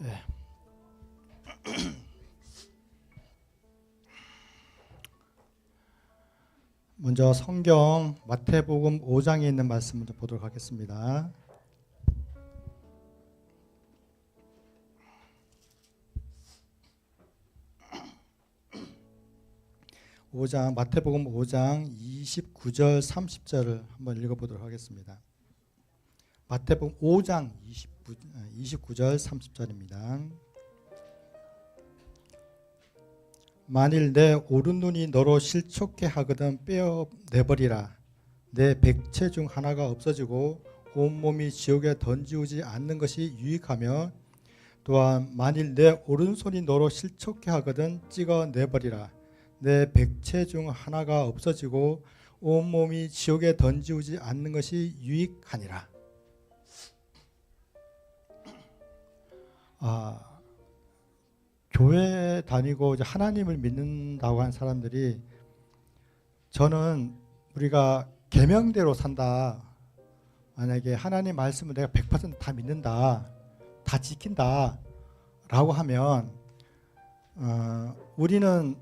예. 먼저 성경 마태복음 5장에 있는 말씀을 좀 보도록 하겠습니다. 마태복음 5장 29절 30절을 한번 읽어보도록 하겠습니다. 마태복음 5장 29절 30절입니다. 만일 내 오른눈이 너로 실족케 하거든 빼어내버리라. 내 백체 중 하나가 없어지고 온몸이 지옥에 던지우지 않는 것이 유익하며, 또한 만일 내 오른손이 너로 실족케 하거든 찍어내버리라. 내 백체 중 하나가 없어지고 온몸이 지옥에 던지우지 않는 것이 유익하니라. 교회 다니고 이제 하나님을 믿는다고 하는 사람들이, 저는 우리가 계명대로 산다, 만약에 하나님 말씀을 내가 100% 다 믿는다, 다 지킨다 라고 하면 우리는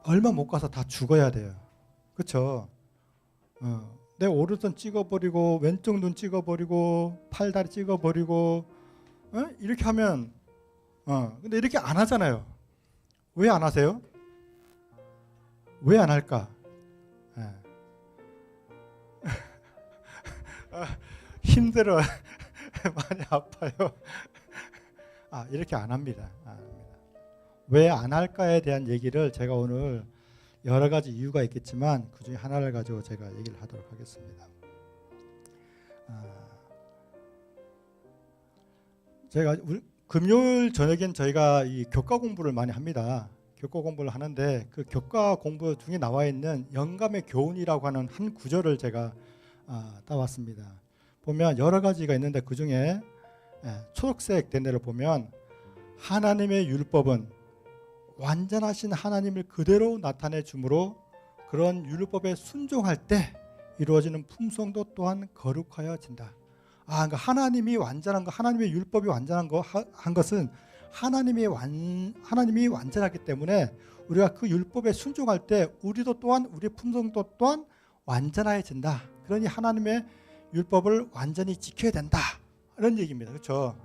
얼마 못 가서 다 죽어야 돼요. 그렇죠? 내 오른손 찍어버리고 왼쪽 눈 찍어버리고 팔다리 찍어버리고 이렇게 하면 근데 이렇게 안 하잖아요. 왜 안 하세요? 왜 안 할까? 힘들어. 많이 아파요. 이렇게 안 합니다. 왜 안 할까에 대한 얘기를 제가 오늘 여러 가지 이유가 있겠지만 그 중에 하나를 가지고 제가 얘기를 하도록 하겠습니다. 제가 금요일 저녁엔 저희가 이 교과 공부를 많이 합니다. 교과 공부를 하는데 그 교과 공부 중에 나와 있는 영감의 교훈이라고 하는 한 구절을 제가 따왔습니다. 보면 여러 가지가 있는데 그 중에 초록색 된 데를 보면, 하나님의 율법은 완전하신 하나님을 그대로 나타내 주므로 그런 율법에 순종할 때 이루어지는 품성도 또한 거룩하여진다. 그러니까 하나님이 완전한 거, 하나님의 율법이 완전한 거 한 것은 하나님이 완전하기 때문에 우리가 그 율법에 순종할 때 우리도 또한 우리의 품성도 또한 완전해진다. 그러니 하나님의 율법을 완전히 지켜야 된다. 이런 얘기입니다. 그렇죠?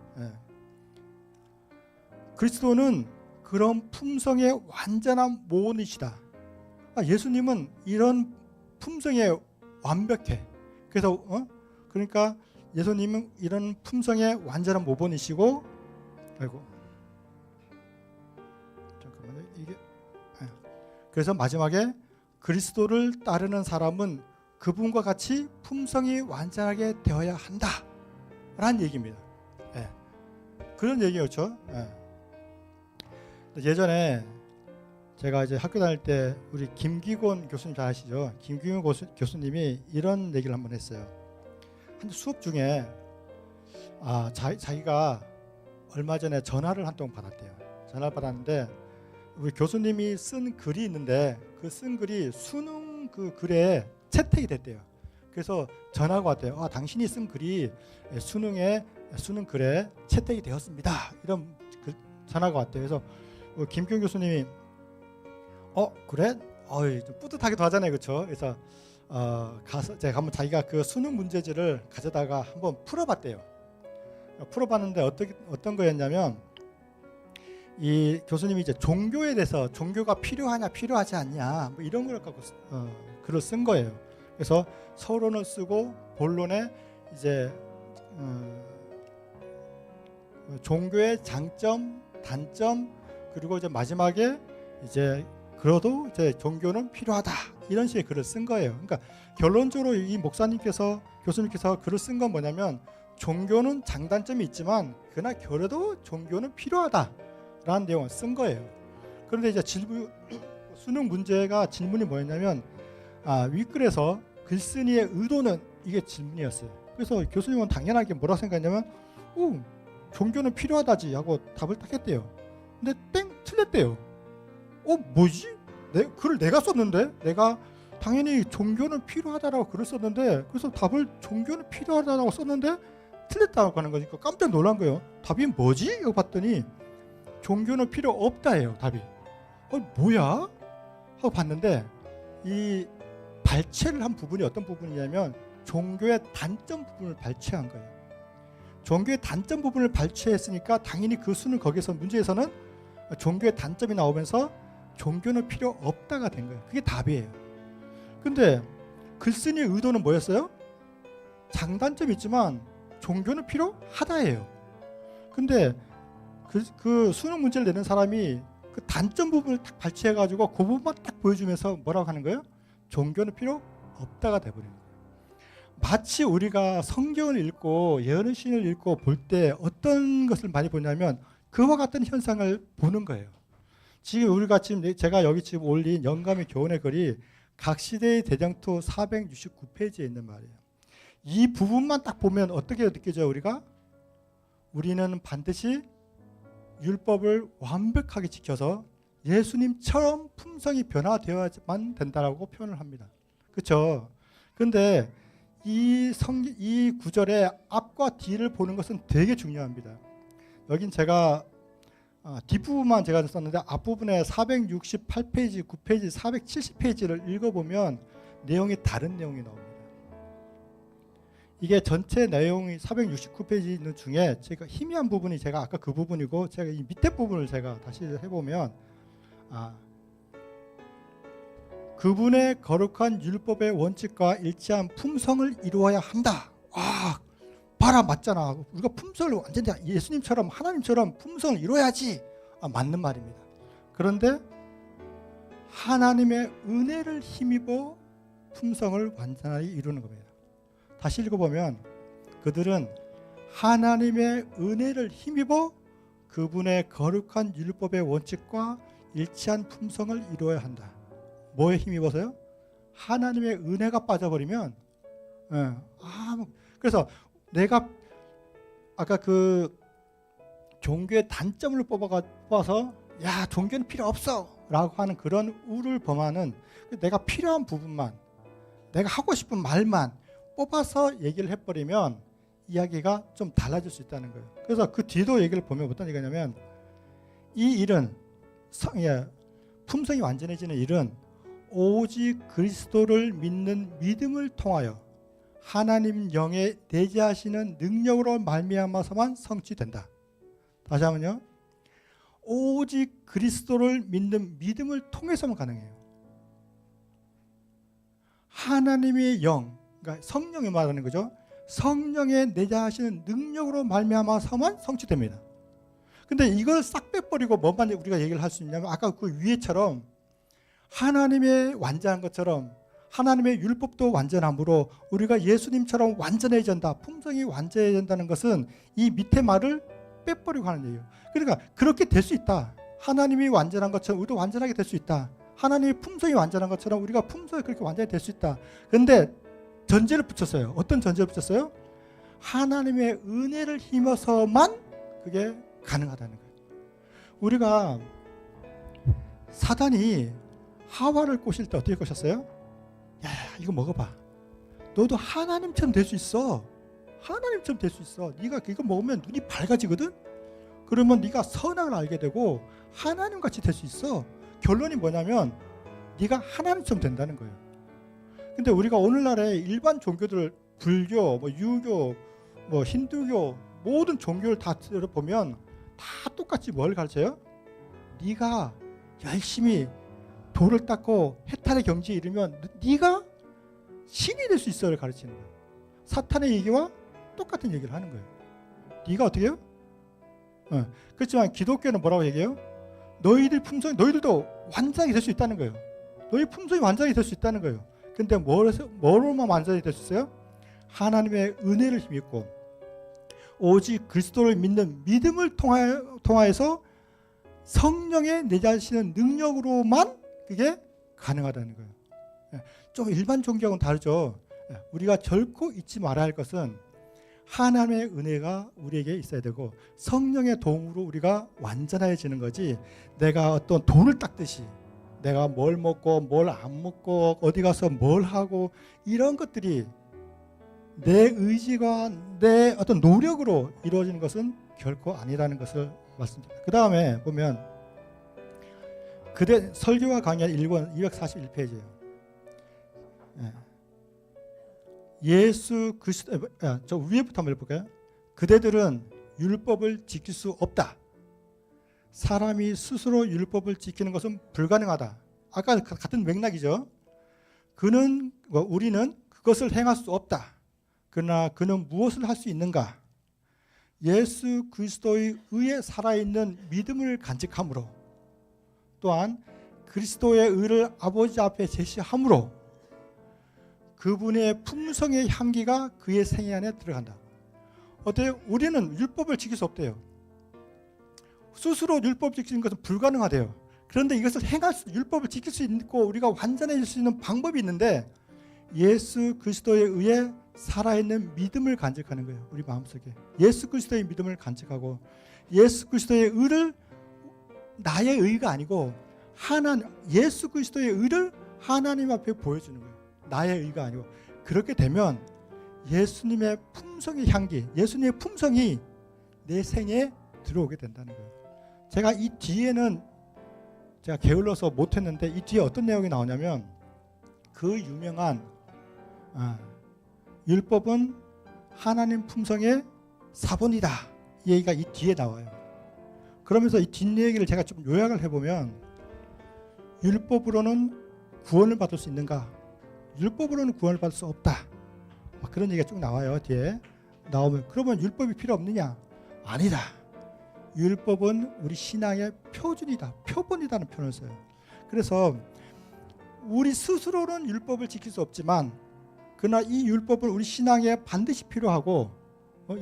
그리스도는 그런 품성의 완전한 모본이시다. 예수님은 이런 품성에 완벽해. 그래서 그러니까 예수님은 이런 품성의 완전한 모본이시고, 잠깐만요. 그래서 마지막에 그리스도를 따르는 사람은 그분과 같이 품성이 완전하게 되어야 한다라는 얘기입니다. 그런 얘기였죠. 예전에 제가 이제 학교 다닐 때 우리 김기곤 교수님 잘 아시죠? 김기곤 교수님이 이런 얘기를 한번 했어요. 한 수업 중에 자기가 얼마 전에 전화를 한 통 받았대요. 전화를 받았는데 우리 교수님이 쓴 글이 있는데 그 쓴 글이 수능 그 글에 채택이 됐대요. 그래서 전화가 왔대요. 당신이 쓴 글이 수능 글에 채택이 되었습니다. 이런 전화가 왔대요. 그래서 김기곤 교수님이 그래? 좀 뿌듯하기도 하잖아요. 그렇죠? 그래서 가서 제가 한번 자기가 그 수능 문제지를 가져다가 한번 풀어봤대요. 풀어봤는데 어떤 거였냐면, 이 교수님이 이제 종교에 대해서 종교가 필요하냐 필요하지 않냐 뭐 이런 걸 갖고 글을 쓴 거예요. 그래서 서론을 쓰고 본론에 이제 종교의 장점, 단점, 그리고 이제 마지막에 이제 그래도 이제 종교는 필요하다 이런 식의 글을 쓴 거예요. 그러니까 결론적으로 이 교수님께서 글을 쓴 건 뭐냐면, 종교는 장단점이 있지만 그러나 그래도 종교는 필요하다라는 내용을 쓴 거예요. 그런데 이제 수능 문제가 질문이 뭐였냐면, 윗글에서 글쓴이의 의도는 이게 질문이었어요. 그래서 교수님은 당연하게 뭐라고 생각했냐면, 종교는 필요하다지 하고 답을 딱 했대요. 근데 틀렸대요. 뭐지? 글을 내가 썼는데, 내가 당연히 종교는 필요하다라고 글을 썼는데, 그래서 답을 종교는 필요하다라고 썼는데 틀렸다고 하는 거니까 깜짝 놀란 거예요. 답이 뭐지? 이거 봤더니 종교는 필요 없다예요. 답이. 뭐야? 하고 봤는데 이 발췌를 한 부분이 어떤 부분이냐면 종교의 단점 부분을 발췌한 거예요. 종교의 단점 부분을 발췌했으니까 당연히 그 수는 거기서 문제에서는 종교의 단점이 나오면서 종교는 필요 없다가 된 거예요. 그게 답이에요. 근데 글쓴이의 의도는 뭐였어요? 장단점이 있지만 종교는 필요하다예요. 근데 그 수능 문제를 내는 사람이 그 단점 부분을 딱 발췌해가지고 그 부분만 딱 보여주면서 뭐라고 하는 거예요? 종교는 필요 없다가 돼버리는 거예요. 마치 우리가 성경을 읽고 예언의 읽고 볼 때 어떤 것을 많이 보냐면 그와 같은 현상을 보는 거예요. 지금 우리가 지금 제가 여기 지금 올린 영감의 교훈의 글이 각 시대의 대장투 469페이지에 있는 말이에요. 이 부분만 딱 보면 어떻게 느껴져요? 우리는 반드시 율법을 완벽하게 지켜서 예수님처럼 품성이 변화되어야만 된다라고 표현을 합니다. 그렇죠? 그런데 이 구절의 앞과 뒤를 보는 것은 되게 중요합니다. 여긴 제가 뒷부분만 제가 썼는데 앞부분에 468페이지, 9페이지, 470페이지를 읽어보면 내용이 다른 내용이 나옵니다. 이게 전체 내용이 469페이지 있는 중에 제가 희미한 부분이 제가 아까 그 부분이고 제가 이 밑에 부분을 제가 다시 해보면 그분의 거룩한 율법의 원칙과 일치한 품성을 이루어야 한다. 봐라, 맞잖아. 우리가 품성을 완전히 예수님처럼 하나님처럼 품성을 이루어야지. 맞는 말입니다. 그런데 하나님의 은혜를 힘입어 품성을 완전히 이루는 겁니다. 다시 읽어보면 그들은 하나님의 은혜를 힘입어 그분의 거룩한 율법의 원칙과 일치한 품성을 이루어야 한다. 뭐에 힘입어서요? 하나님의 은혜가 빠져버리면 그래서 내가 아까 그 종교의 단점을 뽑아서 야 종교는 필요 없어 라고 하는 그런 우를 범하는 내가 필요한 부분만 내가 하고 싶은 말만 뽑아서 얘기를 해버리면 이야기가 좀 달라질 수 있다는 거예요. 그래서 그 뒤도 얘기를 보면 어떤 얘기냐면 이 일은 품성이 완전해지는 일은 오직 그리스도를 믿는 믿음을 통하여 하나님 영에 내재하시는 능력으로 말미암아서만 성취된다. 다시 한번요. 오직 그리스도를 믿는 믿음을 통해서만 가능해요. 하나님의 영, 그러니까 성령이 말하는 거죠. 성령에 내재하시는 능력으로 말미암아서만 성취됩니다. 근데 이걸 싹 빼버리고 뭐만 우리가 얘기를 할 수 있냐면 아까 그 위에처럼 하나님의 완전한 것처럼 하나님의 율법도 완전함으로 우리가 예수님처럼 완전해진다. 품성이 완전해진다는 것은 이 밑에 말을 빼버리고 하는 얘기예요. 그러니까 그렇게 될 수 있다. 하나님이 완전한 것처럼 우리도 완전하게 될 수 있다. 하나님의 품성이 완전한 것처럼 우리가 품성이 그렇게 완전히 될 수 있다. 그런데 전제를 붙였어요. 어떤 전제를 붙였어요? 하나님의 은혜를 힘어서만 그게 가능하다는 거예요. 우리가 사단이 하와를 꼬실 때 어떻게 꼬셨어요? 야, 이거 먹어봐. 너도 하나님처럼 될 수 있어. 하나님처럼 될 수 있어. 네가 이거 먹으면 눈이 밝아지거든. 그러면 네가 선악을 알게 되고 하나님같이 될 수 있어. 결론이 뭐냐면 네가 하나님처럼 된다는 거예요. 근데 우리가 오늘날의 일반 종교들 불교, 유교, 힌두교 모든 종교를 다 들어보면 다 똑같이 뭘 가르쳐요? 네가 열심히 돌을 닦고 해탈의 경지에 이르면 네가 신이 될 수 있어를 가르치는 거예요. 사탄의 얘기와 똑같은 얘기를 하는 거예요. 네가 어떻게 해요? 그렇지만 기독교는 뭐라고 얘기해요? 너희들도 완전히 될 수 있다는 거예요. 너희 품성이 완전히 될 수 있다는 거예요. 근데 뭐로만 완전히 될 수 있어요? 하나님의 은혜를 힘입고 오직 그리스도를 믿는 믿음을 통하여서 성령에 내재하시는 능력으로만 그게 가능하다는 거예요. 좀 일반 종교하고는 다르죠. 우리가 결코 잊지 말아야 할 것은 하나님의 은혜가 우리에게 있어야 되고 성령의 도움으로 우리가 완전해지는 거지 내가 어떤 돈을 닦듯이 내가 뭘 먹고 뭘 안 먹고 어디 가서 뭘 하고 이런 것들이 내 의지가 내 어떤 노력으로 이루어지는 것은 결코 아니라는 것을 말씀드립니다. 그 다음에 보면 그대 설교와 강연 1권 241페이지예요. 예수 그리스도, 저 위에부터 한번 볼까요? 그대들은 율법을 지킬 수 없다. 사람이 스스로 율법을 지키는 것은 불가능하다. 아까 같은 맥락이죠. 우리는 그것을 행할 수 없다. 그러나 그는 무엇을 할 수 있는가? 예수 그리스도의 의에 살아있는 믿음을 간직함으로, 또한 그리스도의 의를 아버지 앞에 제시함으로 그분의 품성의 향기가 그의 생애 안에 들어간다. 어때요? 우리는 율법을 지킬 수 없대요. 스스로 율법 지키는 것은 불가능하대요. 그런데 이것을 율법을 지킬 수 있고 우리가 완전해질 수 있는 방법이 있는데, 예수 그리스도에 의해 살아있는 믿음을 간직하는 거예요. 우리 마음속에 예수 그리스도의 믿음을 간직하고, 예수 그리스도의 의를 나의 의가 아니고 예수 그리스도의 의를 하나님 앞에 보여주는 거예요. 나의 의가 아니고. 그렇게 되면 예수님의 품성의 향기, 예수님의 품성이 내 생에 들어오게 된다는 거예요. 제가 이 뒤에는 제가 게을러서 못했는데, 이 뒤에 어떤 내용이 나오냐면, 그 유명한 율법은 하나님 품성의 사본이다, 이 얘기가 이 뒤에 나와요. 그러면서 이 뒷얘기를 제가 좀 요약을 해보면, 율법으로는 구원을 받을 수 있는가? 율법으로는 구원을 받을 수 없다. 그런 얘기가 쭉 나와요. 뒤에 나오면, 그러면 율법이 필요 없느냐? 아니다. 율법은 우리 신앙의 표준이다, 표본이다는 표현을 써요. 그래서 우리 스스로는 율법을 지킬 수 없지만, 그러나 이 율법은 우리 신앙에 반드시 필요하고,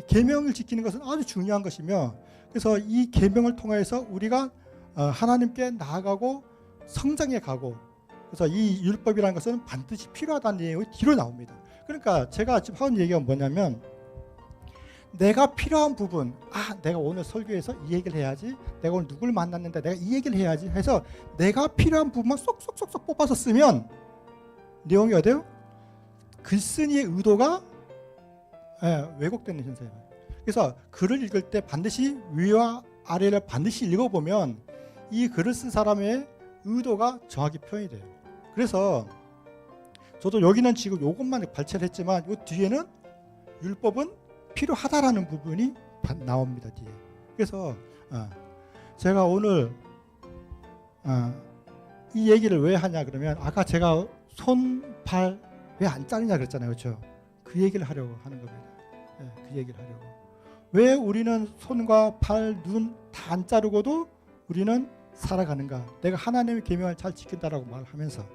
계명을 지키는 것은 아주 중요한 것이며, 그래서 이 계명을 통해서 우리가 하나님께 나아가고 성장해 가고, 그래서 이 율법이라는 것은 반드시 필요하다는 내용이 뒤로 나옵니다. 그러니까 제가 지금 하는 얘기가 뭐냐면, 내가 필요한 부분, 내가 오늘 설교에서 이 얘기를 해야지, 내가 오늘 누굴 만났는데 내가 이 얘기를 해야지 해서 내가 필요한 부분만 쏙쏙쏙쏙 뽑아서 쓰면 내용이 어때요? 글쓴이의 의도가 왜곡되는 현상이에요. 그래서 글을 읽을 때 반드시 위와 아래를 반드시 읽어보면 이 글을 쓴 사람의 의도가 정확히 표현이 돼요. 그래서 저도 여기는 지금 이것만 발췌를 했지만, 이 뒤에는 율법은 필요하다라는 부분이 나옵니다. 뒤에. 그래서 제가 오늘 이 얘기를 왜 하냐 그러면, 아까 제가 손, 발 왜 안 자르냐 그랬잖아요. 그렇죠? 그 얘기를 하려고 하는 겁니다. 그 얘기를 하려고. 왜 우리는 손과 팔, 눈 다 안 자르고도 우리는 살아가는가? 내가 하나님의 계명을 잘 지킨다라고 말하면서,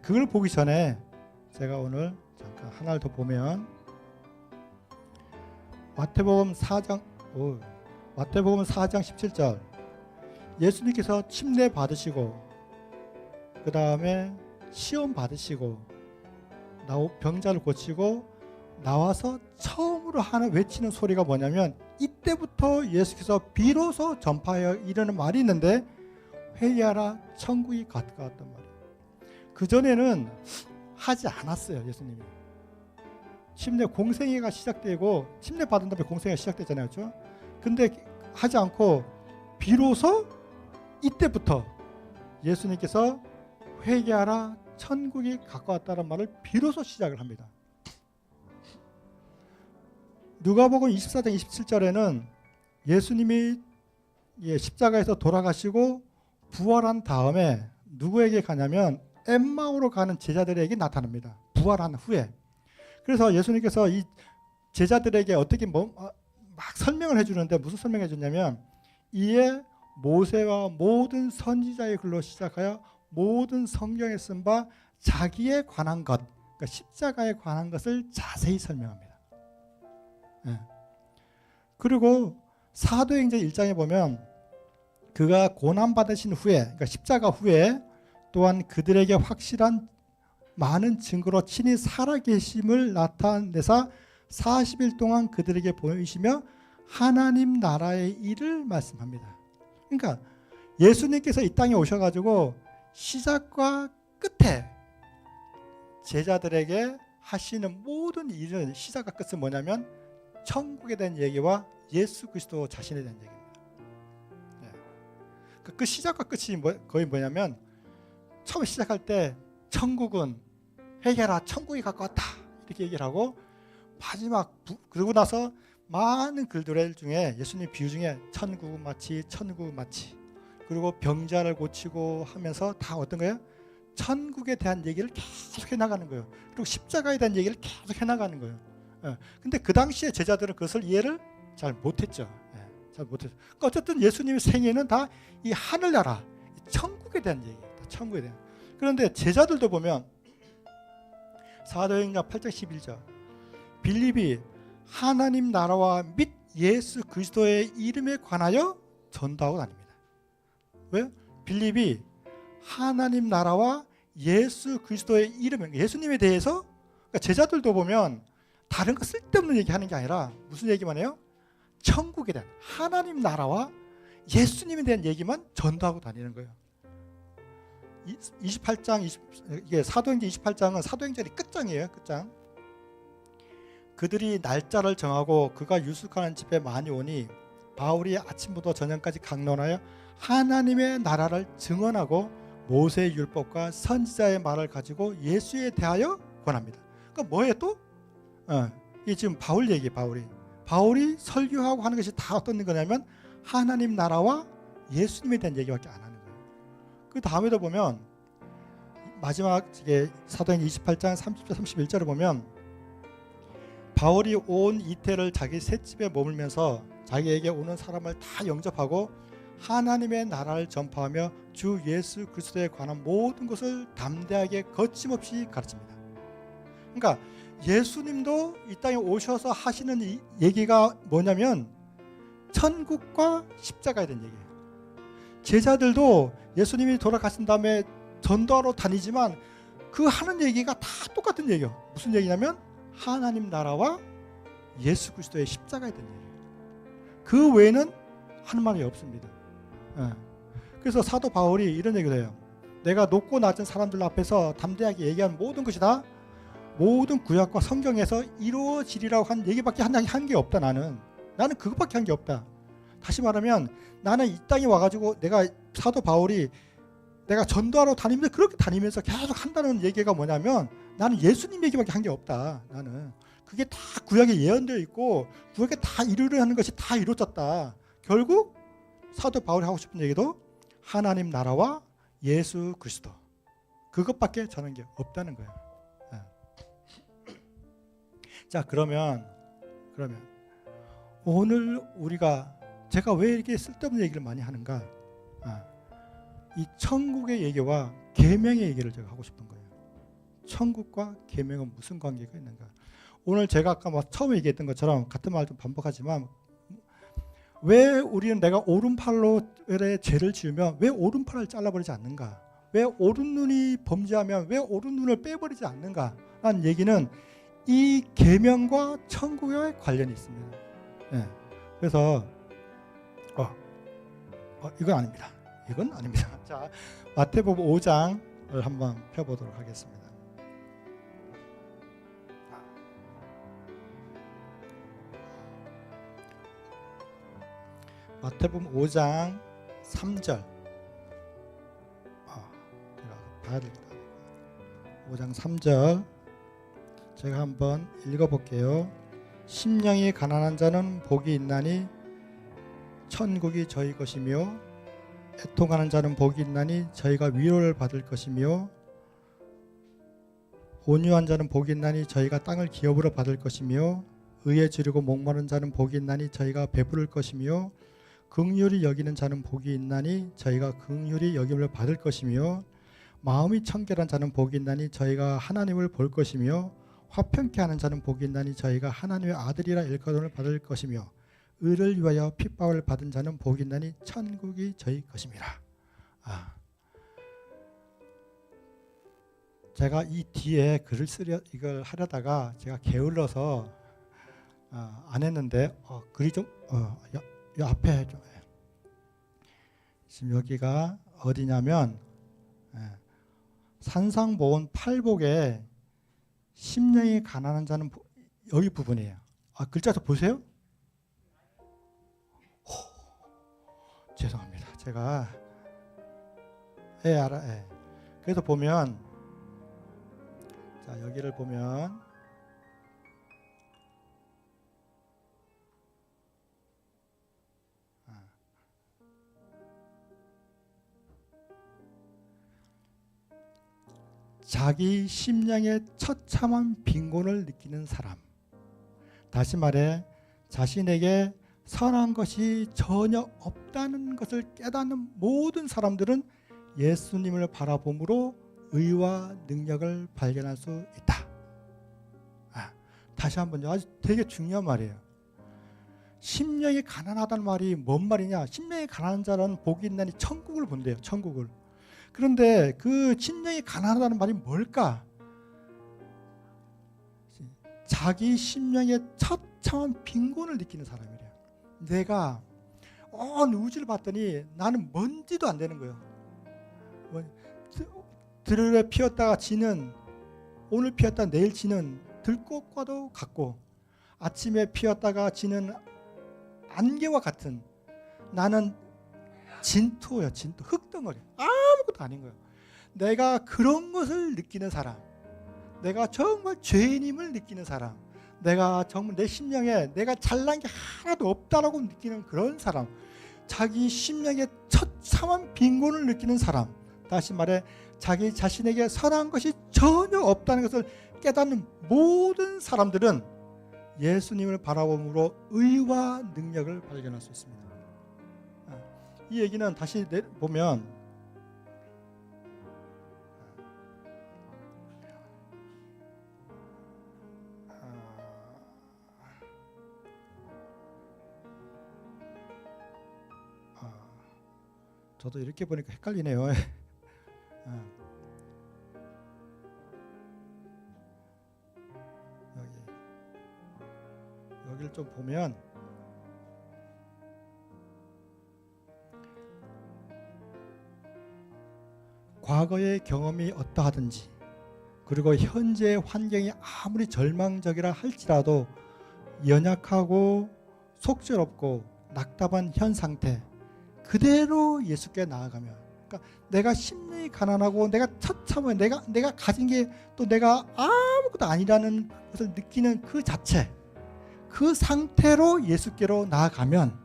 그걸 보기 전에 제가 오늘 잠깐 하나를 더 보면, 마태복음 4장 17절, 예수님께서 침례 받으시고 그 다음에 시험 받으시고 병자를 고치고 나와서 처음으로 외치는 소리가 뭐냐면, 이때부터 예수께서 비로소 전파하여 이르는 말이 있는데, 회개하라 천국이 가까웠단 말이에요. 그전에는 하지 않았어요. 예수님이 침례 공생애가 시작되고, 침례 받은 다음에 공생애가 시작되잖아요. 그렇죠? 근데 하지 않고 비로소 이때부터 예수님께서 회개하라 천국이 가까웠다는 말을 비로소 시작을 합니다. 누가복음 24장 27절에는 예수님이 십자가에서 돌아가시고 부활한 다음에 누구에게 가냐면 엠마오로 가는 제자들에게 나타납니다. 부활한 후에. 그래서 예수님께서 이 제자들에게 어떻게 막 설명을 해주는데, 무슨 설명을 해줬냐면, 이에 모세와 모든 선지자의 글로 시작하여 모든 성경에 쓴 바 자기에 관한 것, 그러니까 십자가에 관한 것을 자세히 설명합니다. 그리고 사도행전 1장에 보면, 그가 고난받으신 후에, 그러니까 십자가 후에 또한 그들에게 확실한 많은 증거로 친히 살아계심을 나타내사 40일 동안 그들에게 보이시며 하나님 나라의 일을 말씀합니다. 그러니까 예수님께서 이 땅에 오셔가지고 시작과 끝에 제자들에게 하시는 모든 일은 시작과 끝은 뭐냐면 천국에 대한 얘기와 예수 그리스도 자신에 대한 얘기입니다. 네. 그 시작과 끝이 거의 뭐냐면 처음 시작할 때 천국은 회개하라, 천국이 가까웠다 이렇게 얘기를 하고, 마지막 그러고 나서 많은 글들 중에 예수님 비유 중에 천국은 마치 그리고 병자를 고치고 하면서 다 어떤 거예요? 천국에 대한 얘기를 계속 해나가는 거예요. 그리고 십자가에 대한 얘기를 계속 해나가는 거예요. 근데 그 당시에 제자들은 그것을 이해를 잘 못했죠. 잘 못했죠. 그러니까 어쨌든 예수님의 생애는 다 이 하늘나라, 천국에 대한 얘기예요. 천국에 대한. 그런데 제자들도 보면 사도행전 8장 11절 빌립이 하나님 나라와 및 예수 그리스도의 이름에 관하여 전도하고 다닙니다. 왜? 빌립이 하나님 나라와 예수 그리스도의 이름, 예수님에 대해서, 그러니까 제자들도 보면 다른 거 쓸데없는 얘기하는 게 아니라 무슨 얘기만 해요? 천국에 대한, 하나님 나라와 예수님에 대한 얘기만 전도하고 다니는 거예요. 28장, 이게 사도행전 28장은 사도행전이 끝장이에요. 끝장. 그들이 날짜를 정하고 그가 유숙하는 집에 많이 오니 바울이 아침부터 저녁까지 강론하여 하나님의 나라를 증언하고 모세의 율법과 선지자의 말을 가지고 예수에 대하여 권합니다. 그러니까 뭐예요 또? 이 지금 바울 얘기, 바울이 설교하고 하는 것이 다 어떤 거냐면 하나님 나라와 예수님에 대한 얘기밖에 안 하는 거예요. 그 다음에도 보면 마지막 사도행전 28장 30절 31절을 보면 바울이 온 이태를 자기 셋집에 머물면서 자기에게 오는 사람을 다 영접하고 하나님의 나라를 전파하며 주 예수 그리스도에 관한 모든 것을 담대하게 거침없이 가르칩니다. 그러니까 예수님도 이 땅에 오셔서 하시는 이 얘기가 뭐냐면 천국과 십자가에 대한 얘기예요. 제자들도 예수님이 돌아가신 다음에 전도하러 다니지만 그 하는 얘기가 다 똑같은 얘기예요. 무슨 얘기냐면 하나님 나라와 예수 그리스도의 십자가에 대한 얘기예요. 그 외에는 하는 말이 없습니다. 그래서 사도 바울이 이런 얘기를 해요. 내가 높고 낮은 사람들 앞에서 담대하게 얘기한 모든 것이 다 모든 구약과 성경에서 이루어지리라고 한 얘기밖에 한 게 없다. 나는 그것밖에 한 게 없다. 다시 말하면 나는 이 땅에 와가지고 내가 사도 바울이 내가 전도하러 다니면서 그렇게 다니면서 계속 한다는 얘기가 뭐냐면 나는 예수님 얘기밖에 한 게 없다. 나는 그게 다 구약에 예언되어 있고 구약에 다 이루려는 것이 다 이루어졌다. 결국 사도 바울이 하고 싶은 얘기도 하나님 나라와 예수 그리스도, 그것밖에 전한 게 없다는 거예요. 자, 그러면 오늘 제가 왜 이렇게 쓸데없는 얘기를 많이 하는가? 이 천국의 얘기와 계명의 얘기를 제가 하고 싶은 거예요. 천국과 계명은 무슨 관계가 있는가? 오늘 제가 아까 처음에 얘기했던 것처럼 같은 말 좀 반복하지만 왜 우리는 내가 오른팔로 죄를 지으면 왜 오른팔을 잘라버리지 않는가? 왜 오른눈이 범죄하면 왜 오른눈을 빼버리지 않는가? 라는 얘기는 이 계명과 천국에 관련이 있습니다. 그래서 이건 아닙니다. 자, 마태복음 5장을 한번 펴보도록 하겠습니다. 마태복음 5장 3절. 제가 봐야 되겠다. 5장 3절 제가 한번 읽어볼게요. 심령이 가난한 자는 복이 있나니 천국이 저희 것이며 애통하는 자는 복이 있나니 저희가 위로를 받을 것이며 온유한 자는 복이 있나니 저희가 땅을 기업으로 받을 것이며 의에 지르고 목마른 자는 복이 있나니 저희가 배부를 것이며 긍휼히 여기는 자는 복이 있나니 저희가 긍휼히 여김을 받을 것이며 마음이 청결한 자는 복이 있나니 저희가 하나님을 볼 것이며 화평케 하는 자는 복이 있나니 저희가 하나님의 아들이라 일컬음을 받을 것이며 의를 위하여 핍박을 받은 자는 복이 있나니 천국이 저희 것임이라. 제가 이 뒤에 글을 이걸 하려다가 제가 게을러서 안 했는데 글이 좀 이 앞에 좀 지금 여기가 어디냐면 산상보온 8복에 심령이 가난한 자는 여기 부분이에요. 글자도 보세요. 죄송합니다. 제가 알아. 그래서 보면 자 여기를 보면 자기 심령의 처참한 빈곤을 느끼는 사람. 다시 말해 자신에게 선한 것이 전혀 없다는 것을 깨닫는 모든 사람들은 예수님을 바라봄으로 의와 능력을 발견할 수 있다. 다시 한번요. 아주 되게 중요한 말이에요. 심령이 가난하다는 말이 뭔 말이냐? 심령이 가난한 자는 복이 있나니 천국을 본대요. 천국을. 그런데 그 심령이 가난하다는 말이 뭘까? 자기 심령의 처참한 빈곤을 느끼는 사람이래요. 내가 온 우주를 봤더니 나는 먼지도 안 되는 거예요. 들에 피었다가 지는, 오늘 피었다 내일 지는 들꽃과도 같고, 아침에 피었다가 지는 안개와 같은, 나는 진토예요. 진토, 흙덩어리, 아무것도 아닌 거예요. 내가 그런 것을 느끼는 사람, 내가 정말 죄인임을 느끼는 사람, 내가 정말 내 심령에 내가 잘난 게 하나도 없다라고 느끼는 그런 사람, 자기 심령의 처참한 빈곤을 느끼는 사람, 다시 말해 자기 자신에게 선한 것이 전혀 없다는 것을 깨닫는 모든 사람들은 예수님을 바라봄으로 의와 능력을 발견할 수 있습니다. 이 얘기는 다시 보면 저도 이렇게 보니까 헷갈리네요. 여기를 좀 보면 과거의 경험이 어떠하든지, 그리고 현재의 환경이 아무리 절망적이라 할지라도 연약하고 속절없고 낙담한 현 상태 그대로 예수께 나아가면, 그러니까 내가 심령이 가난하고 내가 처참해, 내가 가진 게 또 내가 아무것도 아니라는 것을 느끼는 그 자체, 그 상태로 예수께로 나아가면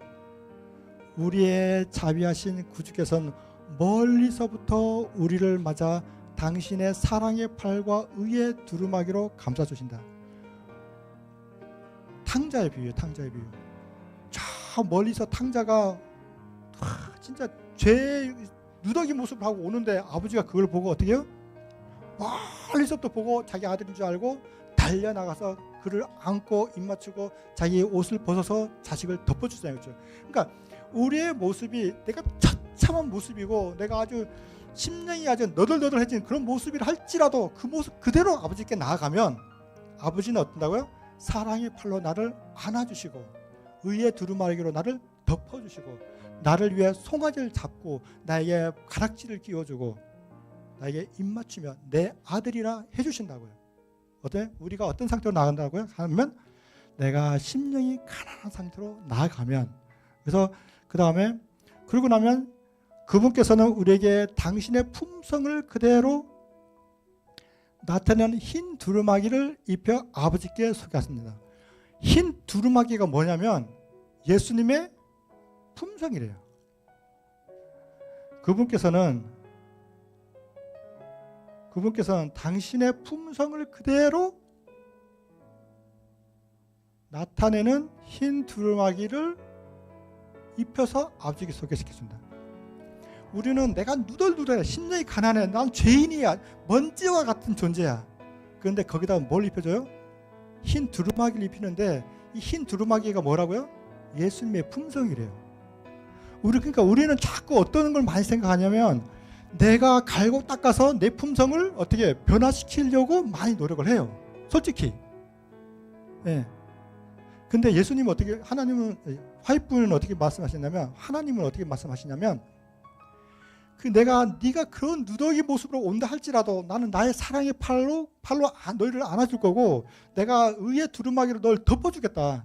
우리의 자비하신 구주께서는 멀리서부터 우리를 맞아 당신의 사랑의 팔과 의의 두루마기로 감싸주신다. 탕자의 비유예요. 탕자의 비유. 저 멀리서 탕자가 진짜 죄 누더기 모습을 하고 오는데 아버지가 그걸 보고 어떻게 해요? 멀리서부터 보고 자기 아들인 줄 알고 달려나가서 그를 안고 입 맞추고 자기의 옷을 벗어서 자식을 덮어주잖아요. 그렇죠? 그러니까 우리의 모습이 내가 처참한 모습이고 내가 아주 심령이 아주 너덜너덜해진 그런 모습이라 할지라도 그 모습 그대로 아버지께 나아가면 아버지는 어떤다고요? 사랑의 팔로 나를 안아주시고 의의 두루마기로 나를 덮어주시고 나를 위해 송아지를 잡고 나에게 가락지를 끼워주고 나에게 입 맞추며 내 아들이라 해주신다고요. 어때? 우리가 어떤 상태로 나간다고요? 하면 내가 심령이 가난한 상태로 나아가면, 그래서 그 다음에 그러고 나면 그분께서는 우리에게 당신의 품성을 그대로 나타내는 흰 두루마기를 입혀 아버지께 소개하십니다. 흰 두루마기가 뭐냐면 예수님의 품성이래요. 그분께서는 당신의 품성을 그대로 나타내는 흰 두루마기를 입혀서 아버지께 소개시켜준다. 우리는 내가 누덜누덜해, 심령이 가난해, 난 죄인이야, 먼지와 같은 존재야. 그런데 거기다 뭘 입혀줘요? 흰 두루마기를 입히는데 이 흰 두루마기가 뭐라고요? 예수님의 품성이래요. 그러니까 우리는 자꾸 어떤 걸 많이 생각하냐면 내가 갈고 닦아서 내 품성을 어떻게 변화시키려고 많이 노력을 해요. 솔직히. 예. 근데 예수님은 어떻게, 하나님은, 화이트분은 어떻게 말씀하시냐면, 하나님은 어떻게 말씀하시냐면 네가 그런 누더기 모습으로 온다 할지라도 나는 나의 사랑의 팔로 너희를 안아줄 거고 내가 의의 두루마기로 널 덮어주겠다.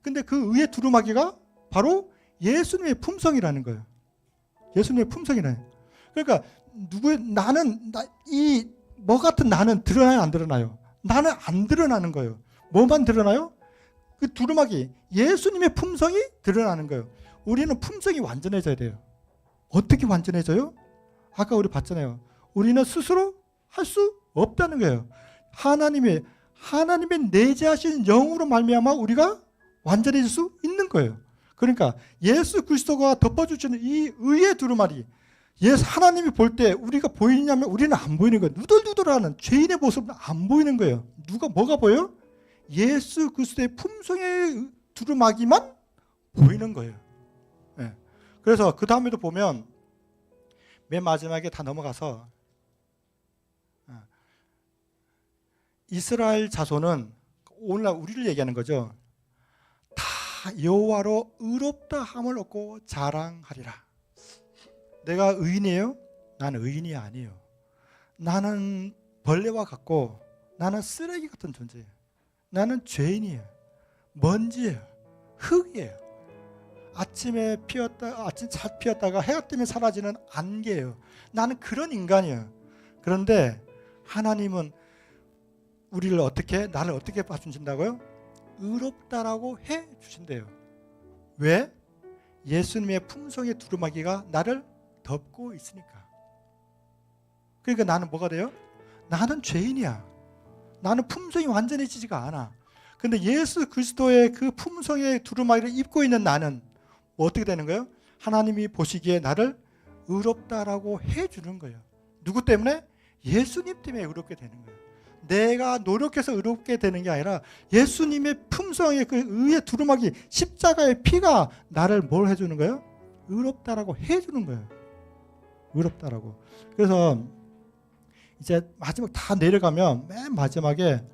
근데 그 의의 두루마기가 바로 예수님의 품성이라는 거예요. 예수님의 품성이라는 거예요. 그러니까 뭐 같은 나는 드러나요, 안 드러나요? 나는 안 드러나는 거예요. 뭐만 드러나요? 그 두루마기, 예수님의 품성이 드러나는 거예요. 우리는 품성이 완전해져야 돼요. 어떻게 완전해져요? 아까 우리 봤잖아요. 우리는 스스로 할 수 없다는 거예요. 하나님의 내재하신 영으로 말미암아 우리가 완전해질 수 있는 거예요. 그러니까 예수 그리스도가 덮어주시는 이 의의 두루마리, 하나님이 볼 때 우리가 보이냐면 우리는 안 보이는 거예요. 누들누들하는 죄인의 모습은 안 보이는 거예요. 뭐가 보여요? 예수 그리스도의 품성의 두루마기만 보이는 거예요. 네. 그래서 그 다음에도 보면 맨 마지막에 다 넘어가서 이스라엘 자손은 오늘날 우리를 얘기하는 거죠. 다 여호와로 의롭다 함을 얻고 자랑하리라. 내가 의인이에요? 나는 의인이 아니에요. 나는 벌레와 같고 나는 쓰레기 같은 존재예요. 나는 죄인이에요. 먼지예요. 흙이에요. 아침 잘 피었다가 해가 뜨면 사라지는 안개예요. 나는 그런 인간이에요. 그런데 하나님은 나를 어떻게 봐주신다고요? 의롭다라고 해 주신대요. 왜? 예수님의 품성의 두루마기가 나를 덮고 있으니까. 그러니까 나는 뭐가 돼요? 나는 죄인이야. 나는 품성이 완전해지지가 않아. 근데 예수 그리스도의 그 품성의 두루마기를 입고 있는 나는 어떻게 되는 거예요? 하나님이 보시기에 나를 의롭다라고 해주는 거예요. 누구 때문에? 예수님 때문에 의롭게 되는 거예요. 내가 노력해서 의롭게 되는 게 아니라 예수님의 품성의 그 의의 두루마기, 십자가의 피가 나를 뭘 해주는 거예요? 의롭다라고 해주는 거예요. 의롭다라고. 그래서 이제 마지막 다 내려가면 맨 마지막에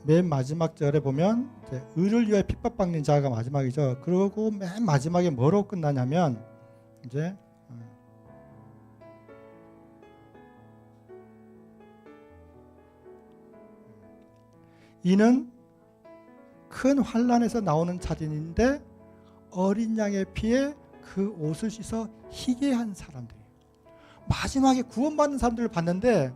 맨 마지막 절에 보면 의를 위하여 핍박받는 자가 마지막이죠. 그리고 맨 마지막에 뭐로 끝나냐면 이제 이는 큰 환난에서 나오는 자진인데 어린 양의 피에 그 옷을 씻어 희게 한 사람들이에요. 마지막에 구원받는 사람들을 봤는데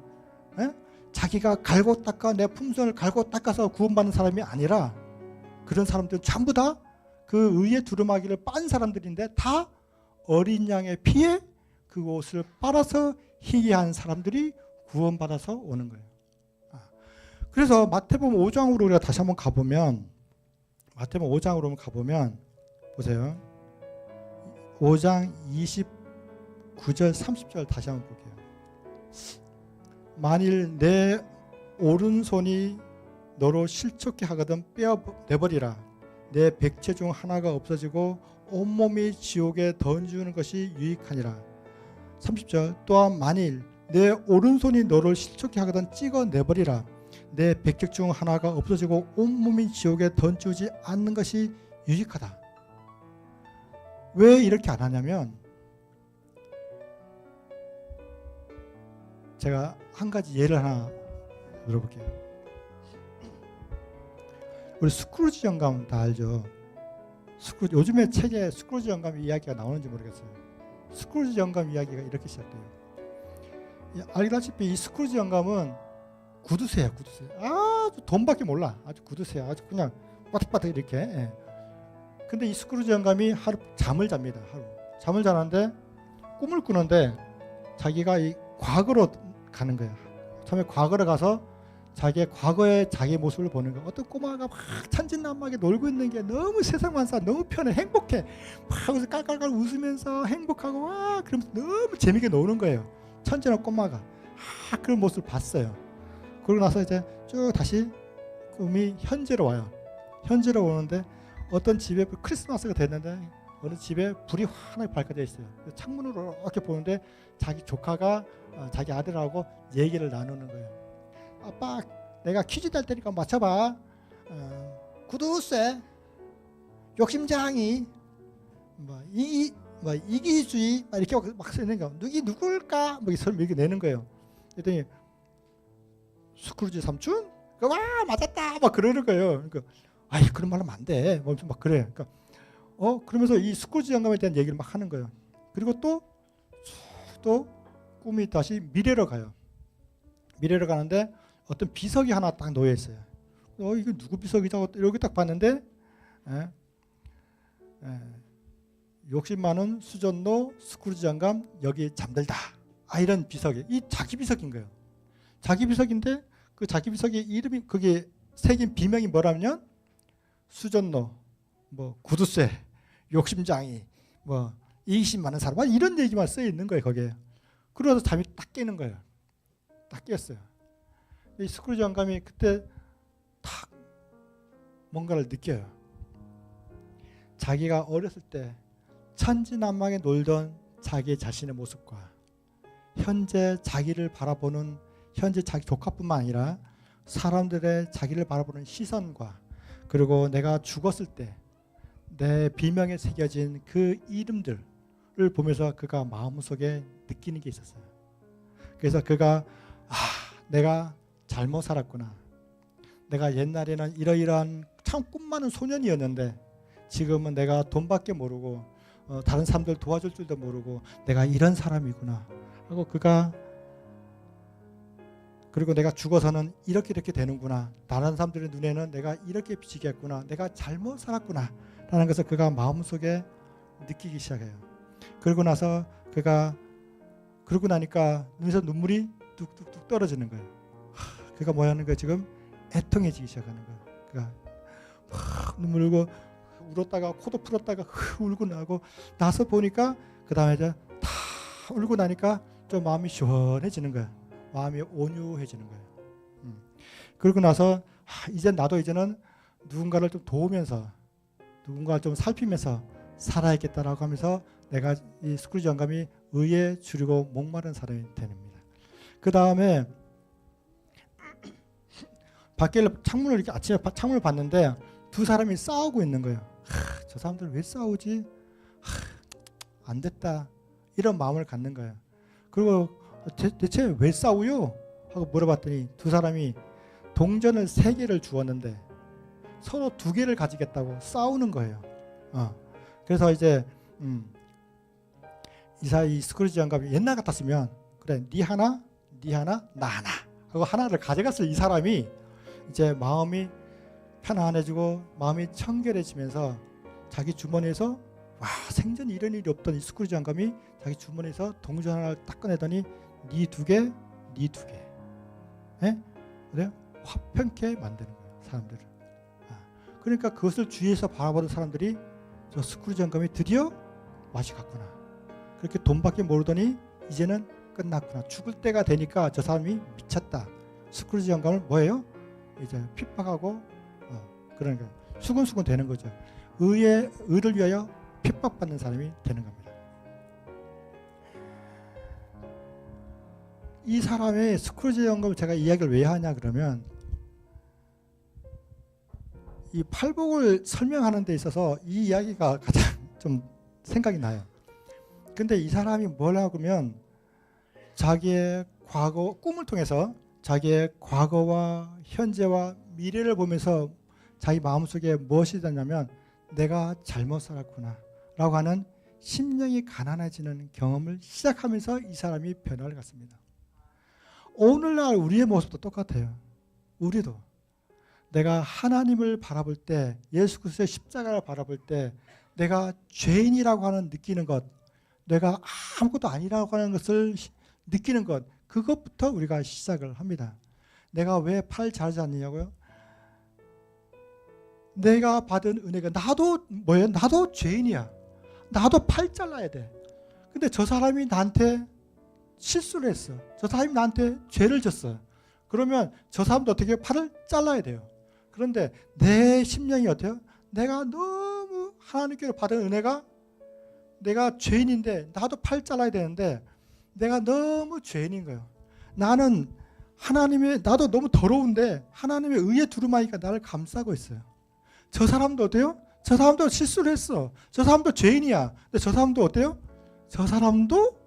자기가 갈고 닦아 내 품성을 갈고 닦아서 구원받는 사람이 아니라 그런 사람들은 전부 다 그 의의 두루마기를 빤 사람들인데 다 어린 양의 피에 그 옷을 빨아서 희게 한 사람들이 구원받아서 오는 거예요. 그래서 마태복음 5장으로 우리가 다시 한번 가보면 마태복음 5장으로 가보면 보세요. 5장 29절 30절 다시 한번 볼게요. 만일 내 오른손이 너로 실족케 하거든 빼어내버리라. 내 백체 중 하나가 없어지고 온몸이 지옥에 던지는 것이 유익하니라. 30절 또한 만일 내 오른손이 너를 실족케 하거든 찍어내버리라. 내 백체 중 하나가 없어지고 온몸이 지옥에 던지지 않는 것이 유익하다. 왜 이렇게 안 하냐면 제가 한 가지 예를 하나 들어볼게요. 우리 스크루지 영감 다 알죠? 요즘에 책에 스크루지 영감 이야기가 나오는지 모르겠어요. 스크루지 영감 이야기가 이렇게 시작돼요. 알다시피 이 스크루지 영감은 구두쇠야. 아주 돈밖에 몰라. 아주 구두쇠야. 아주 그냥 빠득빠득 이렇게. 예. 근데 이 스크루지 영감이 하루 잠을 잡니다. 잠을 자는데 꿈을 꾸는데 자기가 이 과거로 가는 거야. 처음에 과거로 가서 자기의 과거의 자기 모습을 보는 거야. 어떤 꼬마가 막 천진난만하게 놀고 있는 게 너무 세상 만사 너무 편해. 행복해. 막 웃으면서 깔깔깔 웃으면서 행복하고 와 그러면서 너무 재밌게 노는 거예요. 천진한 꼬마가. 그런 모습을 봤어요. 그러고 나서 이제 쭉 다시 꿈이 현재로 와요. 현재로 오는데 어떤 집에 크리스마스가 됐는데 어느 집에 불이 환하게 밝혀져 있어요. 창문으로 이렇게 보는데 자기 조카가 자기 아들하고 얘기를 나누는 거예요. 아빠, 내가 퀴즈 낼 테니까 맞춰봐. 구두쇠. 욕심장이 이기주의 이렇게 막 쓰는 거. 누굴까? 뭐 이렇게 내는 거예요. 그랬더니 스크루지 삼촌, 와 맞았다, 막 그러는 거예요. 그러니까 아이 그런 말 하면 안 돼. 뭐 막 그래. 그러니까 그러면서 이 스크루지 영감에 대한 얘기를 막 하는 거예요. 그리고 또 꿈이 다시 미래로 가요. 미래로 가는데 어떤 비석이 하나 딱 놓여 있어요. 이거 누구 비석이죠? 이렇게 딱 봤는데 욕심 많은 수전노 스크루지 영감 여기 잠들다. 이런 비석이 이 자기 비석인 거예요. 자기 비석인데 그 자기 비석의 이름이 거기에 새긴 비명이 뭐라면 수전노, 뭐 구두쇠, 욕심장이, 뭐 이기심 많은 사람 이런 얘기만 쓰여 있는 거예요 거기에. 그러면서 잠이 딱 깨는 거예요. 딱 깼어요. 이 스크루지 영감이 그때 탁 뭔가를 느껴요. 자기가 어렸을 때 천진난만하게 놀던 자기 자신의 모습과 현재 자기를 바라보는 현재 자기 조카뿐만 아니라 사람들의 자기를 바라보는 시선과 그리고 내가 죽었을 때 내 비명에 새겨진 그 이름들을 보면서 그가 마음속에 느끼는 게 있었어요. 그래서 그가 내가 잘못 살았구나. 내가 옛날에는 이러이러한 참 꿈 많은 소년이었는데 지금은 내가 돈밖에 모르고 다른 사람들 도와줄 줄도 모르고 내가 이런 사람이구나 하고 그리고 내가 죽어서는 이렇게 되는구나. 다른 사람들의 눈에는 내가 이렇게 비치겠구나. 내가 잘못 살았구나 라는 것을 그가 마음속에 느끼기 시작해요. 그러고 나니까 눈에서 눈물이 뚝뚝뚝 떨어지는 거예요. 그가 뭐 하는 거예요? 지금 애통해지기 시작하는 거예요. 그가 막 눈물 흘고 울었다가 코도 풀었다가 울고 나고 나서 보니까 그 다음에 이제 다 울고 나니까 좀 마음이 시원해지는 거예요. 마음이 온유해지는 거예요. 그러고 나서 이제는 누군가를 좀 도우면서 누군가를 좀 살피면서 살아야겠다라고 하면서 내가 이 스크루지 영감이 의에 줄이고 목마른 사람이 됩니다. 그 다음에 밖에 창문을 이렇게 아침에 창문을 봤는데 두 사람이 싸우고 있는 거예요. 저 사람들 왜 싸우지? 안 됐다. 이런 마음을 갖는 거예요. 그리고 대체 왜 싸우요? 하고 물어봤더니 두 사람이 동전을 3개를 주었는데 서로 2개를 가지겠다고 싸우는 거예요. 그래서 이제 이 스크루지 영감이 옛날 같았으면 그래 네 하나 나 하나 하고 하나를 가져갔을 이 사람이 이제 마음이 편안해지고 마음이 청결해지면서 자기 주머니에서 생전 이런 일이 없던 이 스크루지 영감이 자기 주머니에서 동전 하나를 딱 꺼내더니 네 2개, 네 2개. 그래? 화평케 만드는 거예요, 사람들을. 그러니까 그것을 주위에서 바라보는 사람들이 저 스크루지 영감이 드디어 맛이 갔구나. 그렇게 돈밖에 모르더니 이제는 끝났구나. 죽을 때가 되니까 저 사람이 미쳤다. 스크루지 영감을 뭐예요? 이제 핍박하고 그런 거 수근수근 되는 거죠. 의를 위하여 핍박받는 사람이 되는 겁니다. 이 사람의 스크루지 영감을 제가 이야기를 왜 하냐 그러면 이 팔복을 설명하는 데 있어서 이 이야기가 가장 좀 생각이 나요. 근데 이 사람이 뭐라고 하면 자기의 과거 꿈을 통해서 자기의 과거와 현재와 미래를 보면서 자기 마음속에 무엇이 있었냐면 내가 잘못 살았구나 라고 하는 심령이 가난해지는 경험을 시작하면서 이 사람이 변화를 갖습니다. 오늘날 우리의 모습도 똑같아요. 우리도 내가 하나님을 바라볼 때 예수 그리스도의 십자가를 바라볼 때 내가 죄인이라고 하는 느끼는 것 내가 아무것도 아니라고 하는 것을 느끼는 것 그것부터 우리가 시작을 합니다. 내가 왜 팔 자르지 않느냐고요? 내가 받은 은혜가 나도 죄인이야. 나도 팔 잘라야 돼. 근데 저 사람이 나한테 실수를 했어. 저 사람이 나한테 죄를 졌어. 그러면 저 사람도 어떻게 팔을 잘라야 돼요. 그런데 내 심령이 어때요? 내가 너무 하나님께로 받은 은혜가 내가 죄인인데 나도 팔 잘라야 되는데 내가 너무 죄인인 거예요. 나는 나도 너무 더러운데 하나님의 의에 두루마기가 나를 감싸고 있어요. 저 사람도 어때요? 저 사람도 실수를 했어. 저 사람도 죄인이야. 근데 저 사람도 어때요? 저 사람도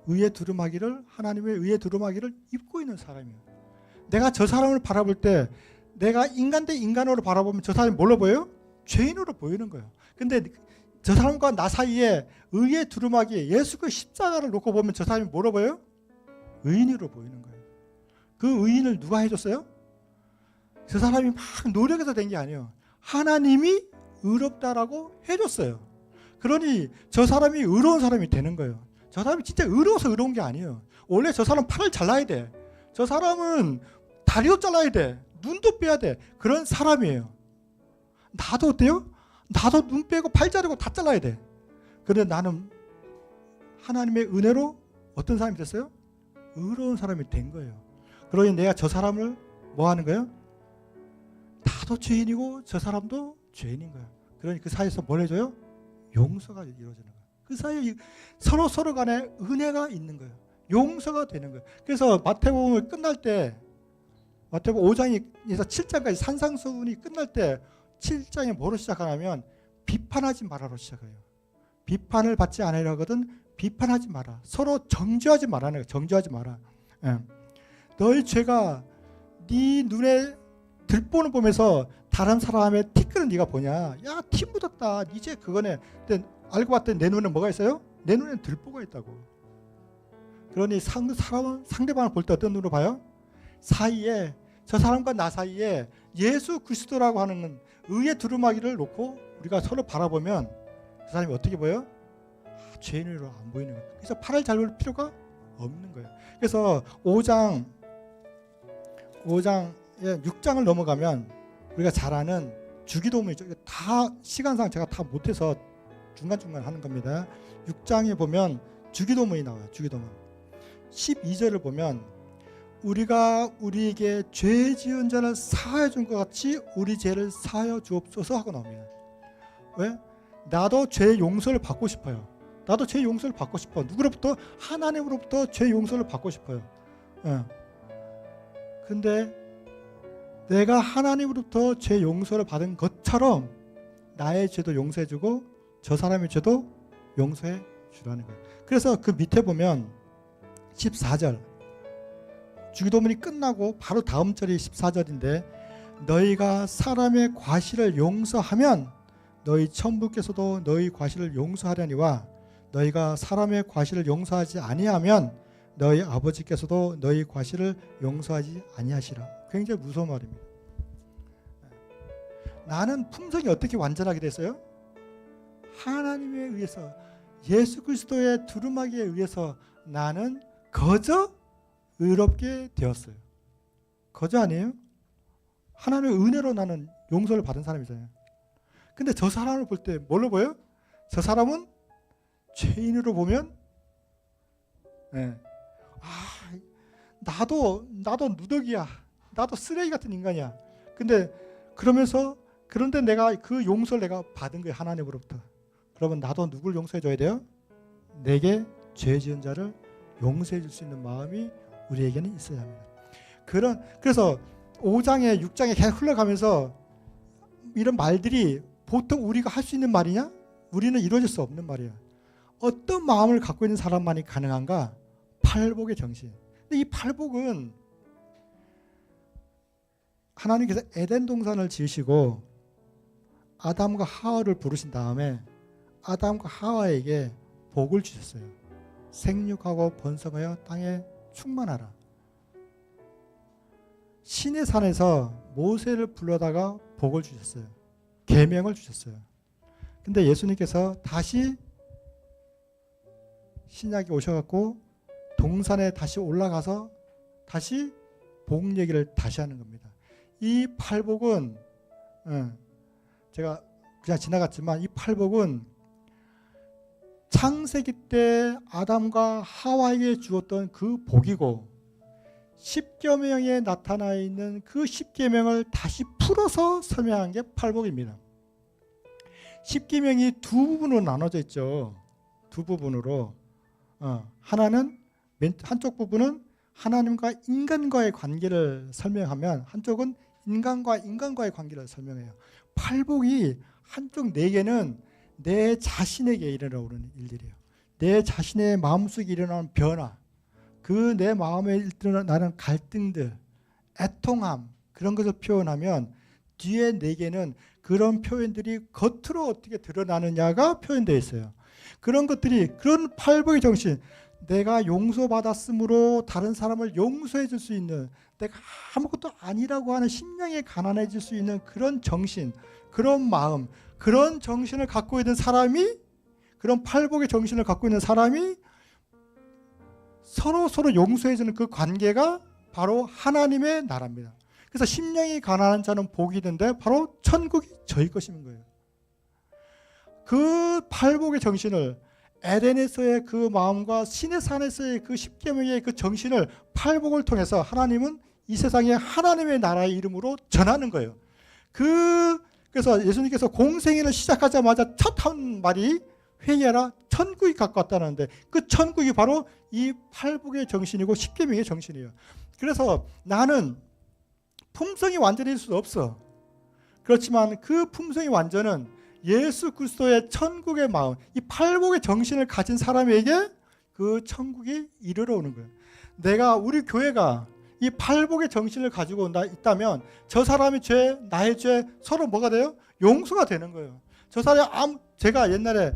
의의 두루마기를, 하나님의 의의 두루마기를 입고 있는 사람이에요. 내가 저 사람을 바라볼 때, 내가 인간 대 인간으로 바라보면 저 사람이 뭘로 보여요? 죄인으로 보이는 거예요. 근데 저 사람과 나 사이에 의의 두루마기, 예수 그 십자가를 놓고 보면 저 사람이 뭐로 보여요? 의인으로 보이는 거예요. 그 의인을 누가 해줬어요? 저 사람이 막 노력해서 된 게 아니에요. 하나님이 의롭다라고 해줬어요. 그러니 저 사람이 의로운 사람이 되는 거예요. 저 사람이 진짜 의로워서 의로운 게 아니에요. 원래 저 사람 팔을 잘라야 돼. 저 사람은 다리도 잘라야 돼. 눈도 빼야 돼. 그런 사람이에요. 나도 어때요? 나도 눈 빼고 팔 자르고 다 잘라야 돼. 그런데 나는 하나님의 은혜로 어떤 사람이 됐어요? 의로운 사람이 된 거예요. 그러니 내가 저 사람을 뭐 하는 거예요? 나도 죄인이고 저 사람도 죄인인 거예요. 그러니 그 사이에서 뭘 해줘요? 용서가 이루어지는 거예요. 그 사이에 서로 간에 은혜가 있는 거예요. 용서가 되는 거예요. 그래서 마태복음을 끝날 때, 마태복음 5장에서 7장까지 산상수훈이 끝날 때 7장에 뭐로 시작하냐면 비판하지 말아로 시작해요. 비판을 받지 않으려거든 비판하지 마라. 서로 정죄하지 말라는 거예요. 정죄하지 마라. 예. 너희 죄가 네 눈에 들보는 보면서 다른 사람의 티끌은 네가 보냐? 야, 티 묻었다. 이제 그거네. 근데 알고 봤더니 내 눈에 뭐가 있어요? 내 눈에는 들보가 있다고. 그러니 사람은 상대방을 볼 때 어떤 눈으로 봐요? 사이에, 저 사람과 나 사이에 예수 그리스도라고 하는 의의 두루마기를 놓고 우리가 서로 바라보면 그 사람이 어떻게 보여요? 죄인으로 안 보이는 거예요. 그래서 팔을 잘볼 필요가 없는 거예요. 그래서 5장에 6장을 넘어가면 우리가 잘 아는 주기도문이죠. 다 시간상 제가 다 못해서 중간중간 하는 겁니다. 6장에 보면 주기도문이 나와요. 주기도문 12절을 보면 우리가 우리에게 죄 지은 자를 사하여 준 것 같이 우리 죄를 사하여 주옵소서 하고 나옵니다. 왜? 나도 죄 용서를 받고 싶어요. 나도 죄 용서를 받고 싶어. 누구로부터? 하나님으로부터 죄 용서를 받고 싶어요. 근데 내가 하나님으로부터 죄 용서를 받은 것처럼 나의 죄도 용서해주고 저 사람의 죄도 용서해 주라는 거예요. 그래서 그 밑에 보면 14절 주기도문이 끝나고 바로 다음 절이 14절인데 너희가 사람의 과실을 용서하면 너희 천부께서도 너희 과실을 용서하려니와 너희가 사람의 과실을 용서하지 아니하면 너희 아버지께서도 너희 과실을 용서하지 아니하시라. 굉장히 무서운 말입니다. 나는 품성이 어떻게 완전하게 됐어요? 하나님에 의해서 예수 그리스도의 두루마기에 의해서 나는 거저 의롭게 되었어요. 거저 아니에요? 하나님의 은혜로 나는 용서를 받은 사람이잖아요. 근데 저 사람을 볼 때 뭘로 보여요? 저 사람은 죄인으로 보면 나도 누더기야. 나도 쓰레기 같은 인간이야. 그런데 내가 그 용서를 내가 받은 거예요. 하나님으로부터. 그러면 나도 누굴 용서해 줘야 돼요? 내게 죄 지은 자를 용서해 줄 수 있는 마음이 우리에게는 있어야 합니다. 그래서 5장에 6장에 계속 흘러가면서 이런 말들이 보통 우리가 할 수 있는 말이냐? 우리는 이루어질 수 없는 말이에요. 어떤 마음을 갖고 있는 사람만이 가능한가? 팔복의 정신. 근데 이 팔복은 하나님께서 에덴 동산을 지으시고 아담과 하와를 부르신 다음에 아담과 하와에게 복을 주셨어요. 생육하고 번성하여 땅에 충만하라. 시내 산에서 모세를 불러다가 복을 주셨어요. 계명을 주셨어요. 근데 예수님께서 다시 신약에 오셔갖고 동산에 다시 올라가서 다시 복 얘기를 다시 하는 겁니다. 이 팔복은 제가 그냥 지나갔지만 이 팔복은 창세기 때 아담과 하와에게 주었던 그 복이고 십계명에 나타나 있는 그 십계명을 다시 풀어서 설명한 게 팔복입니다. 십계명이 두 부분으로 나눠져 있죠. 두 부분으로 하나는 한쪽 부분은 하나님과 인간과의 관계를 설명하면 한쪽은 인간과 인간과의 관계를 설명해요. 팔복이 한쪽 4개는 내 자신에게 일어나는 일들이에요. 내 자신의 마음속에 일어나는 변화, 그 내 마음에 일어나는 갈등들, 애통함, 그런 것을 표현하면 뒤에 4개는 그런 표현들이 겉으로 어떻게 드러나느냐가 표현되어 있어요. 그런 것들이, 그런 팔복의 정신, 내가 용서받았으므로 다른 사람을 용서해 줄 수 있는, 내가 아무것도 아니라고 하는 심령에 가난해질 수 있는 그런 정신, 그런 마음, 그런 정신을 갖고 있는 사람이, 그런 팔복의 정신을 갖고 있는 사람이 서로 용서해 주는 그 관계가 바로 하나님의 나라입니다. 그래서 심령이 가난한 자는 복이 있는데 바로 천국이 저희 것인 거예요. 그 팔복의 정신을, 에덴에서의 그 마음과 신의 산에서의 그 십계명의 그 정신을 팔복을 통해서 하나님은 이 세상에 하나님의 나라의 이름으로 전하는 거예요. 그래서 예수님께서 공생애를 시작하자마자 첫 한 말이 회개하라, 천국이 가까웠다는데, 그 천국이 바로 이 팔복의 정신이고 십계명의 정신이에요. 그래서 나는 품성이 완전일 수 없어. 그렇지만 그 품성의 완전은 예수 그리스도의 천국의 마음, 이 팔복의 정신을 가진 사람에게 그 천국이 이르러 오는 거예요. 우리 교회가 이 팔복의 정신을 가지고 있다면 저 사람의 죄, 나의 죄 서로 뭐가 돼요? 용서가 되는 거예요. 저 사람이 제가 옛날에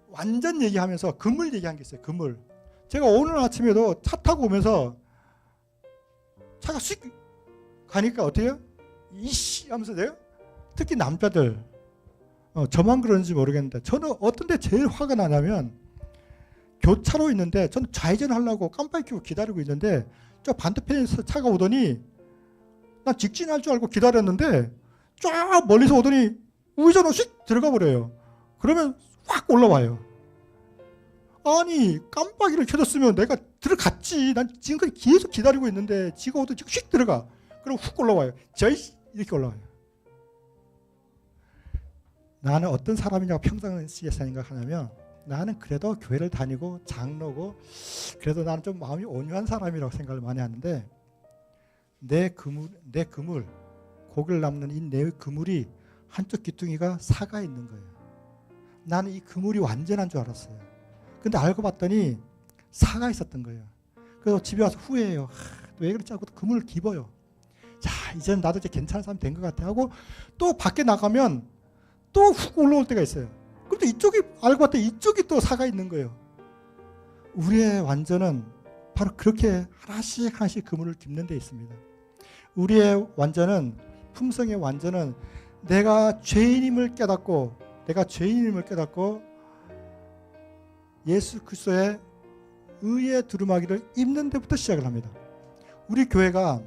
완전 얘기하면서 그물 얘기한 게 있어요. 그물. 제가 오늘 아침에도 차 타고 오면서 차가 휙 가니까 어떻게 해요? 이씨 하면서 돼요? 특히 남자들, 저만 그런지 모르겠는데 저는 어떤 데 제일 화가 나냐면, 교차로 있는데 저는 좌회전 하려고 깜빡이 켜고 기다리고 있는데 저 반대편에서 차가 오더니 난 직진할 줄 알고 기다렸는데 쫙 멀리서 오더니 우회전으로 휙 들어가 버려요. 그러면 확 올라와요. 아니, 깜빡이를 켜줬으면 내가 들어갔지. 난 지금까지 계속 기다리고 있는데 지가 오더니 휙 들어가. 그럼 훅 올라와요. 이렇게 올라와요. 나는 어떤 사람이냐고 평상시에 생각하냐면, 나는 그래도 교회를 다니고 장로고 그래도 나는 좀 마음이 온유한 사람이라고 생각을 많이 하는데, 내 그물, 고기를 남는 이 내 그물이 한쪽 귀퉁이가 사가 있는 거예요. 나는 이 그물이 완전한 줄 알았어요. 근데 알고 봤더니 사가 있었던 거예요. 그래서 집에 와서 후회해요. 왜 그랬지 하고 그물을 집어요. 자, 이제는 나도 이제 괜찮은 사람이 된 것 같아 하고 또 밖에 나가면 또 훅 올라올 때가 있어요. 그럼 또 이쪽이, 알고 봤더니 이쪽이 또 사가 있는 거예요. 우리의 완전은 바로 그렇게 하나씩 그물을 깁는 데 있습니다. 우리의 완전은, 품성의 완전은 내가 죄인임을 깨닫고 예수 그리스도의 의의 두루마기를 입는 데부터 시작을 합니다. 우리 교회가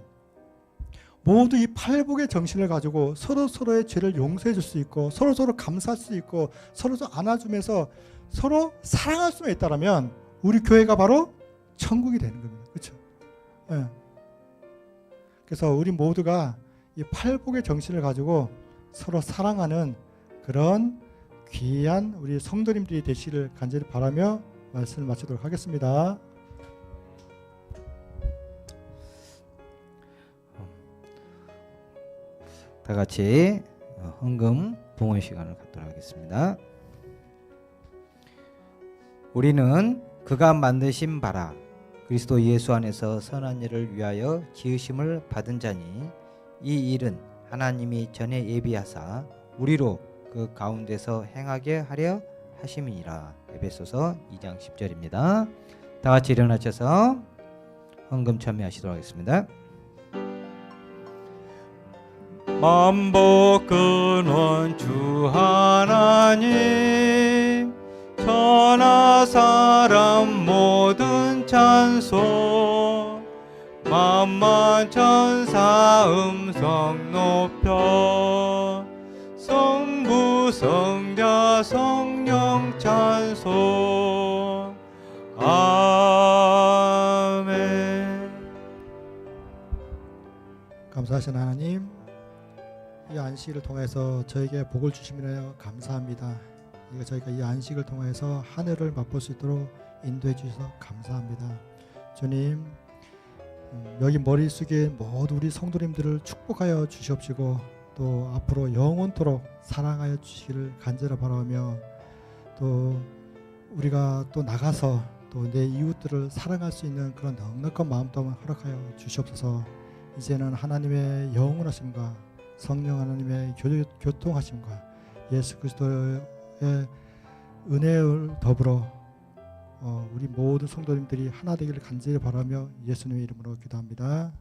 모두 이 팔복의 정신을 가지고 서로의 죄를 용서해 줄 수 있고 서로 감사할 수 있고 서로 안아주면서 서로 사랑할 수만 있다면 우리 교회가 바로 천국이 되는 겁니다. 그렇죠? 네. 그래서 우리 모두가 이 팔복의 정신을 가지고 서로 사랑하는 그런 귀한 우리 성도님들이 되시기를 간절히 바라며 말씀을 마치도록 하겠습니다. 다 같이 헌금 봉헌 시간을 갖도록 하겠습니다. 우리는 그가 만드신 바라 그리스도 예수 안에서 선한 일을 위하여 지으심을 받은 자니 이 일은 하나님이 전에 예비하사 우리로 그 가운데서 행하게 하려 하심이니라. 에베소서 2장 10절입니다. 다 같이 일어나셔서 헌금 참여하시도록 하겠습니다. 만복 근원 주 하나님 천하 사람 모든 찬송 만만천사 음성 높여 성부 성자 성령 찬송 아멘. 감사하신 하나님, 이 안식을 통해서 저에게 복을 주시며 감사합니다. 저희가 이 안식을 통해서 하늘을 맛볼 수 있도록 인도해 주셔서 감사합니다. 주님, 여기 머릿속에 모두 우리 성도님들을 축복하여 주시옵시고 또 앞으로 영원토록 사랑하여 주시기를 간절히 바라며 또 우리가 또 나가서 또 내 이웃들을 사랑할 수 있는 그런 넉넉한 마음도 허락하여 주시옵소서. 이제는 하나님의 영원하심과 성령 하나님의 교통하심과 예수 그리스도의 은혜를 더불어 우리 모든 성도님들이 하나 되기를 간절히 바라며 예수님의 이름으로 기도합니다.